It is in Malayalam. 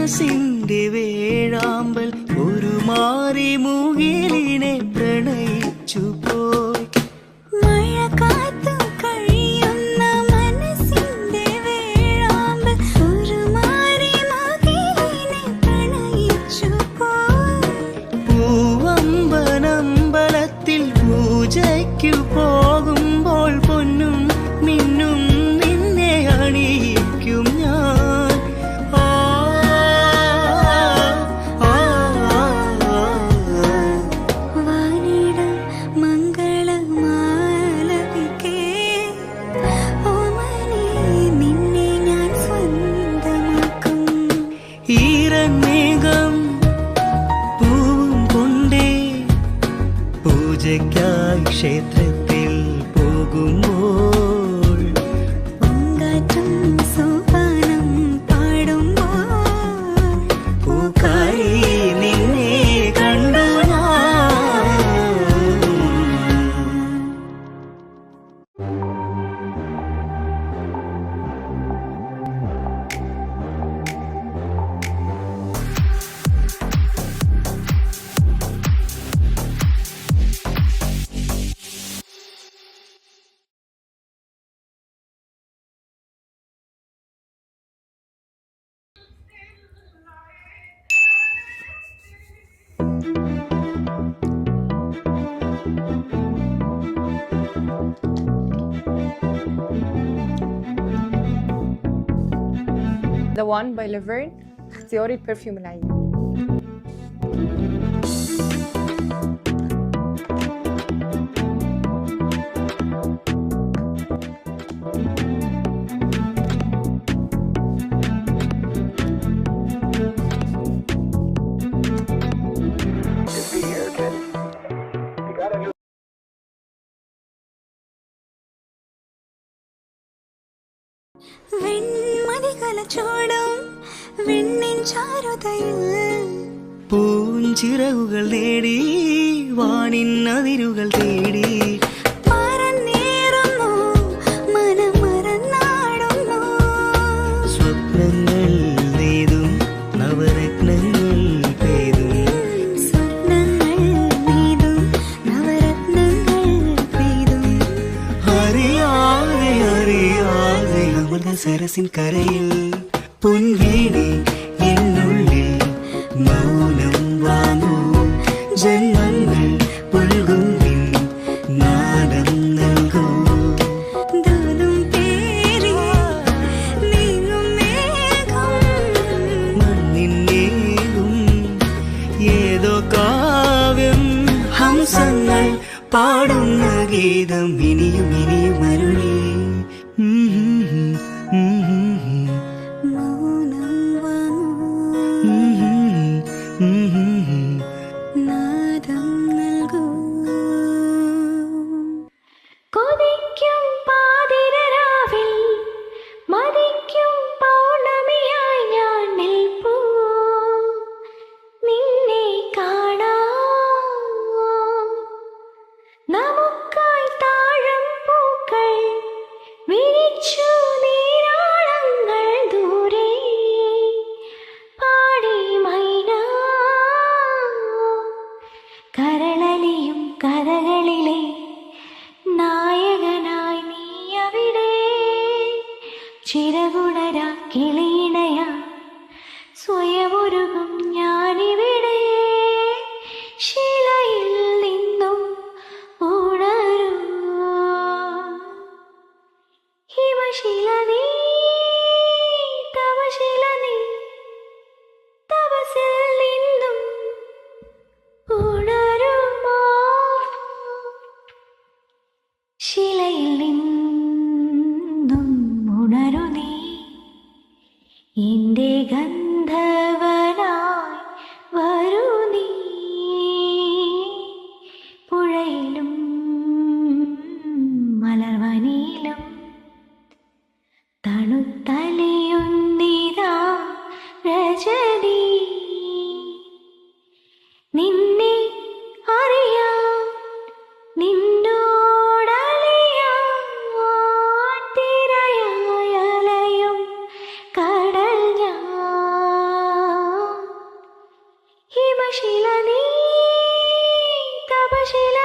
മനസ്സിന്റെ വേഴാമ്പൽ ഒരു മാറി മുകിലിനെ പ്രണയിച്ചു പോയി. മഴ കാത്തു കഴിയുന്ന മനസ്സിന്റെ വേഴാമ്പൽ ഒരു മാറി മുകിലിനെ പ്രണയിച്ചു പോയി. പൂവമ്പനമ്പലത്തിൽ പൂജയ്ക്കു പോകുമ്പോൾ പൊന്നും മിന്നും നിന്നെ അണിയിക്കും ഞാൻ. വാനിടം മംഗളമാലപിക്കേ ഓമനേ നിന്നെ ഞാൻ സ്വന്തമാക്കും. ഈരമേഘം പൂവും കൊണ്ടേ പൂജയ്ക്കായി ക്ഷേത്രത്തിൽ പോകുമ്പോൾ പൂങ്കാറ്റും സോപാനം പാടുമ്പോൾ പൂക്കാരി നിന്നെ കണ്ടു ഞാൻ. The One by Laverne اختياري البرفيوم العين. വെൺമതികലച്ചോടും വെണ്ണിൻ ചാരുതയിൽ പൂഞ്ചിറകുകൾ നേടി വാനിൻ അതിരുകൾ തേടി പറന്നേറുന്നു മനം മറന്നാടുന്നു. സ്വപ്നങ്ങൾ നെയ്തും നവരത്നങ്ങൾ പെയ്തും സ്വപ്നങ്ങൾ നെയ്തും നവരത്നങ്ങൾ പെയ്തും അറിയാതെ അറിയാതെ അമൃത സരസിൻ കരയിൽ പൊൻവീണി എന്നുള്ളിൽ മൗനം വാങ്ങൂ. ജന്മങ്ങൾ പുൽകും നിൻ നാദം നൽകൂ. ദൂരം പേറി നീങ്ങും മേഘം മണ്ണിന്നേകും ഏതോ കാവ്യം ഹംസങ്ങൾ പാടുന്ന ഗീതം ഇനിയും ഇനിയും അരുളി. മൗനം വാങ്ങൂ നാദം നൽകൂ. കൊതിക്കും പാതിരരാവിൽ മതിക്കും പൗർണമിയായി ഞാൻ നിൽപ്പൂ. നിന്നെ കാണാം നമുക്കായി താഴം പൂക്കൾ ചില